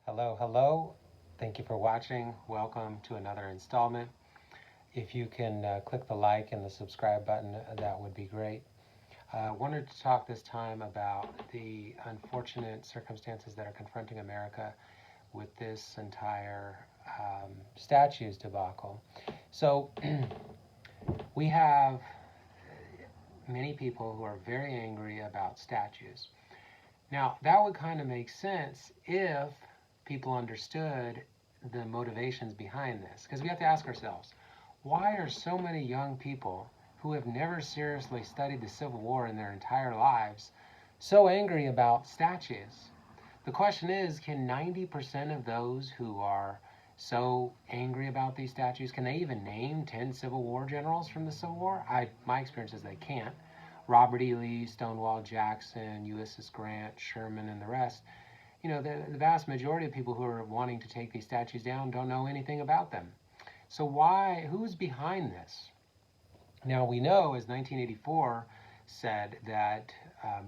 Hello, hello. Thank you for watching. Welcome to another installment. If you can click the like and the subscribe button, that would be great. I wanted to talk this time about the unfortunate circumstances that are confronting America with this entire statues debacle. So, we have many people who are very angry about statues. Now, that would kind of make sense if people understood the motivations behind this. Because we have to ask ourselves, why are so many young people who have never seriously studied the Civil War in their entire lives so angry about statues? The question is, can 90% of those who are so angry about these statues, can they even name 10 Civil War generals from the Civil War? My experience is they can't. Robert E. Lee, Stonewall Jackson, Ulysses Grant, Sherman, and the rest. The vast majority of people who are wanting to take these statues down don't know anything about them. So who's behind this? Now we know, as 1984 said, that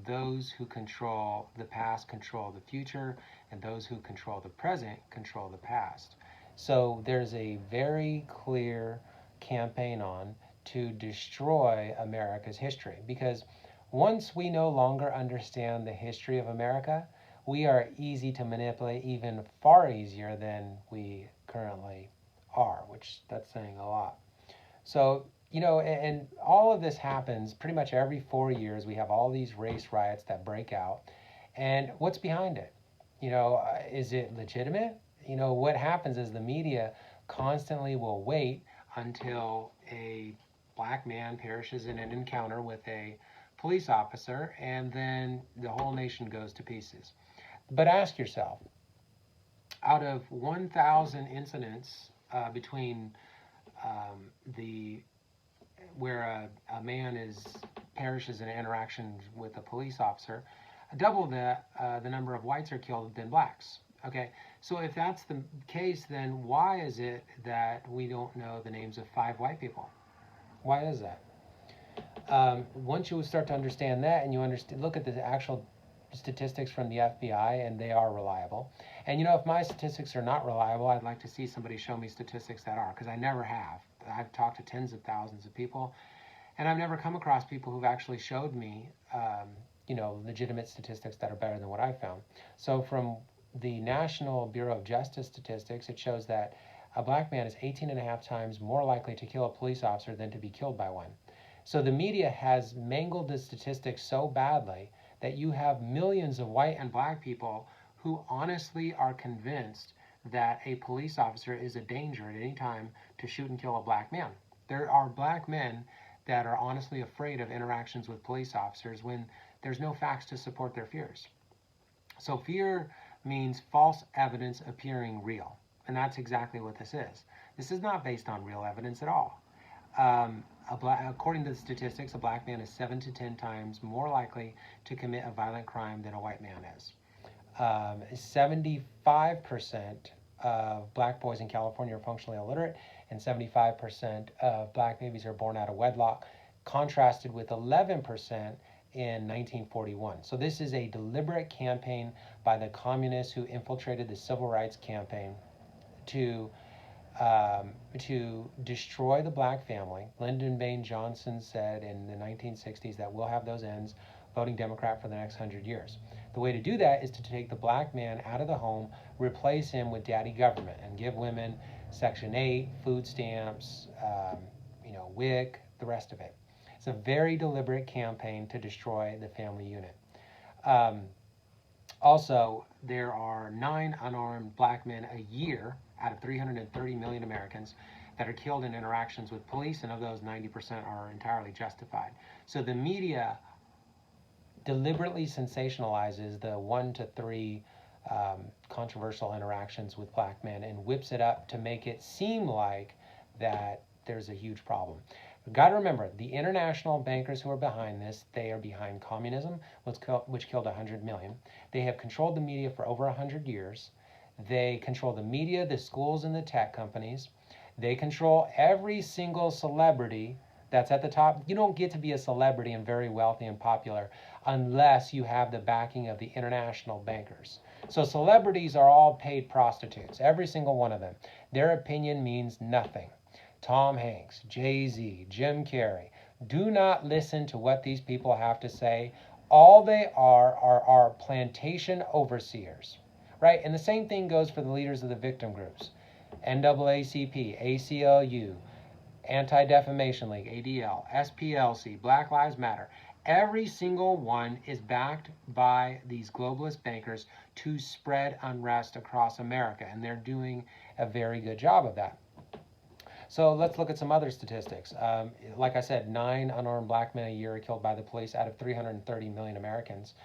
those who control the past control the future, and those who control the present control the past. So there's a very clear campaign on to destroy America's history, because once we no longer understand the history of America, we are easy to manipulate, even far easier than we currently are, which that's saying a lot. So, and all of this happens pretty much every 4 years. We have all these race riots that break out. And what's behind it? Is it legitimate? What happens is the media constantly will wait until a black man perishes in an encounter with a police officer, and then the whole nation goes to pieces. But ask yourself, out of 1,000 incidents between the where a man perishes in an interaction with a police officer, double the number of whites are killed than blacks. Okay, so if that's the case, then why is it that we don't know the names of 5 white people? Why is that? Once you start to understand that, and look at the actual statistics from the FBI, and they are reliable. And if my statistics are not reliable, I'd like to see somebody show me statistics that are, because I never have. I've talked to tens of thousands of people, and I've never come across people who've actually showed me, legitimate statistics that are better than what I found. So from the National Bureau of Justice statistics, it shows that a black man is 18 and a half times more likely to kill a police officer than to be killed by one. So the media has mangled the statistics so badly that you have millions of white and black people who honestly are convinced that a police officer is a danger at any time to shoot and kill a black man. There are black men that are honestly afraid of interactions with police officers when there's no facts to support their fears. So fear means false evidence appearing real. And that's exactly what this is. This is not based on real evidence at all. According to the statistics, a black man is 7 to 10 times more likely to commit a violent crime than a white man is. 75% of black boys in California are functionally illiterate, and 75% of black babies are born out of wedlock, contrasted with 11% in 1941. So this is a deliberate campaign by the communists who infiltrated the civil rights campaign to destroy the black family. Lyndon Baines Johnson said in the 1960s that we'll have those ends voting Democrat for the next 100 years. The way to do that is to take the black man out of the home, replace him with daddy government, and give women Section 8, food stamps, WIC, the rest of it. It's a very deliberate campaign to destroy the family unit. Also, there are 9 unarmed black men a year out of 330 million Americans that are killed in interactions with police, and of those, 90% are entirely justified. So the media deliberately sensationalizes the 1 to 3 controversial interactions with black men and whips it up to make it seem like that there's a huge problem. We've got to remember, the international bankers who are behind this, they are behind communism, which killed 100 million. They have controlled the media for over 100 years. They control the media, the schools, and the tech companies. They control every single celebrity that's at the top. You don't get to be a celebrity and very wealthy and popular unless you have the backing of the international bankers. So celebrities are all paid prostitutes, every single one of them. Their opinion means nothing. Tom Hanks, Jay-Z, Jim Carrey. Do not listen to what these people have to say. All they are plantation overseers, right? And the same thing goes for the leaders of the victim groups. NAACP, ACLU, Anti-Defamation League, ADL, SPLC, Black Lives Matter. Every single one is backed by these globalist bankers to spread unrest across America, and they're doing a very good job of that. So let's look at some other statistics. Like I said, 9 unarmed black men a year are killed by the police out of 330 million Americans.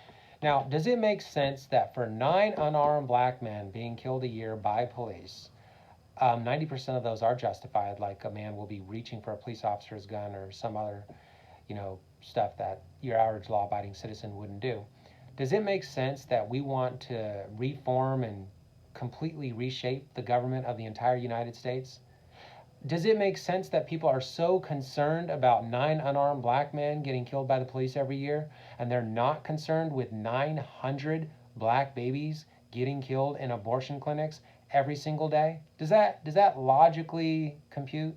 Now, does it make sense that for 9 unarmed black men being killed a year by police, 90% of those are justified, like a man will be reaching for a police officer's gun or some other, stuff that your average law-abiding citizen wouldn't do? Does it make sense that we want to reform and completely reshape the government of the entire United States? Does it make sense that people are so concerned about 9 unarmed black men getting killed by the police every year, and they're not concerned with 900 black babies getting killed in abortion clinics every single day? Does that logically compute?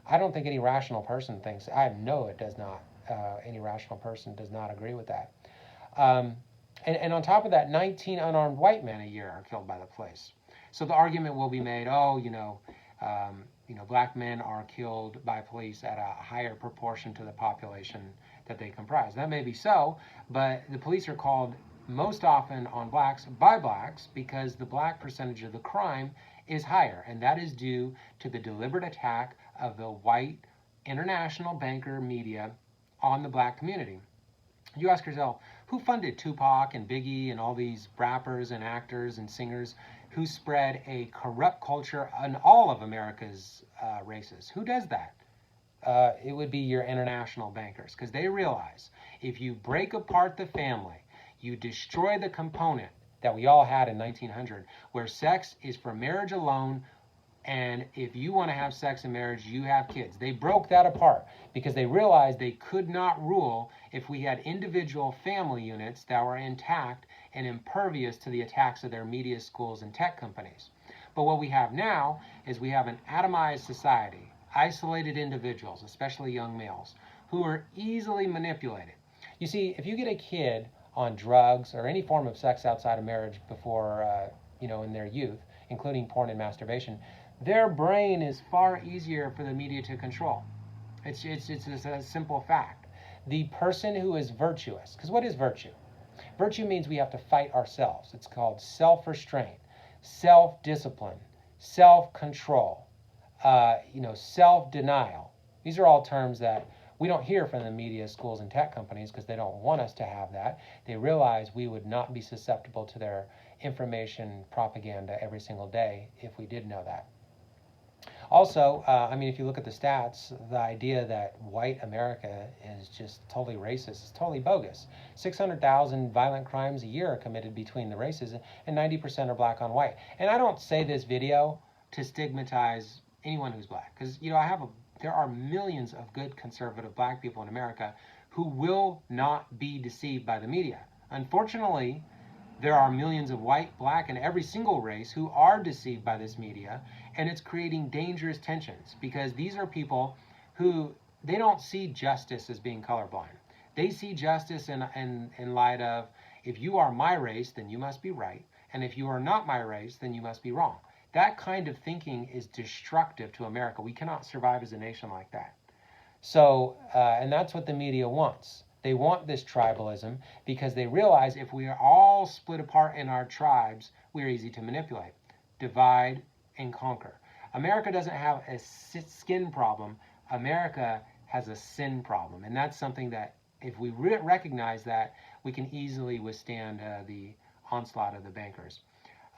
I don't think any rational person thinks. I know it does not. Any rational person does not agree with that. And on top of that, 19 unarmed white men a year are killed by the police. So the argument will be made, black men are killed by police at a higher proportion to the population that they comprise. That may be so, but the police are called most often on blacks by blacks because the black percentage of the crime is higher, and that is due to the deliberate attack of the white international banker media on the black community. You ask yourself, who funded Tupac and Biggie and all these rappers and actors and singers who spread a corrupt culture on all of America's races? Who does that? It would be your international bankers, because they realize if you break apart the family, you destroy the component that we all had in 1900, where sex is for marriage alone, and if you want to have sex in marriage, you have kids. They broke that apart because they realized they could not rule if we had individual family units that were intact and impervious to the attacks of their media, schools, and tech companies. But what we have now is we have an atomized society, isolated individuals, especially young males, who are easily manipulated. You see, if you get a kid on drugs or any form of sex outside of marriage before, in their youth, including porn and masturbation, their brain is far easier for the media to control. It's a simple fact. The person who is virtuous, because what is virtue? Virtue means we have to fight ourselves. It's called self-restraint, self-discipline, self-control, self-denial. These are all terms that we don't hear from the media, schools, and tech companies because they don't want us to have that. They realize we would not be susceptible to their information propaganda every single day if we did know that. Also, if you look at the stats, the idea that white America is just totally racist is totally bogus. 600,000 violent crimes a year are committed between the races, and 90% are black on white. And I don't say this video to stigmatize anyone who's black, because there are millions of good conservative black people in America who will not be deceived by the media. Unfortunately, there are millions of white, black, and every single race who are deceived by this media, and it's creating dangerous tensions because these are people who, they don't see justice as being colorblind. They see justice in light of, if you are my race, then you must be right, and if you are not my race, then you must be wrong. That kind of thinking is destructive to America. We cannot survive as a nation like that. So, and that's what the media wants. They want this tribalism because they realize if we are all split apart in our tribes, we're easy to manipulate. Divide and conquer. America doesn't have a skin problem. America has a sin problem. And that's something that if we recognize that, we can easily withstand the onslaught of the bankers.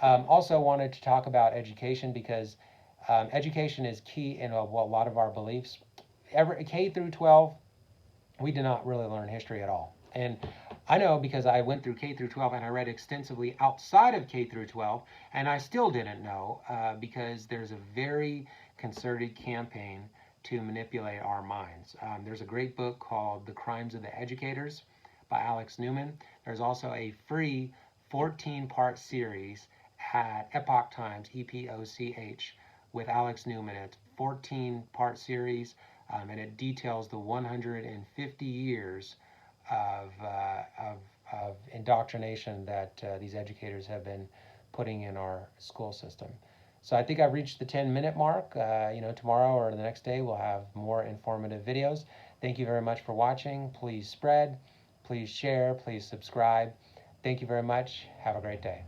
Also wanted to talk about education because education is key in a lot of our beliefs. K through 12, we did not really learn history at all. And I know because I went through K through 12 and I read extensively outside of K through 12, and I still didn't know because there's a very concerted campaign to manipulate our minds. There's a great book called The Crimes of the Educators by Alex Newman. There's also a free 14-part series at Epoch Times, EPOCH, with Alex Newman. It's a 14-part series, and it details the 150 years of indoctrination that these educators have been putting in our school system. So I think I've reached the 10-minute mark. Tomorrow or the next day we'll have more informative videos. Thank you very much for watching. Please spread, please share, please subscribe. Thank you very much. Have a great day.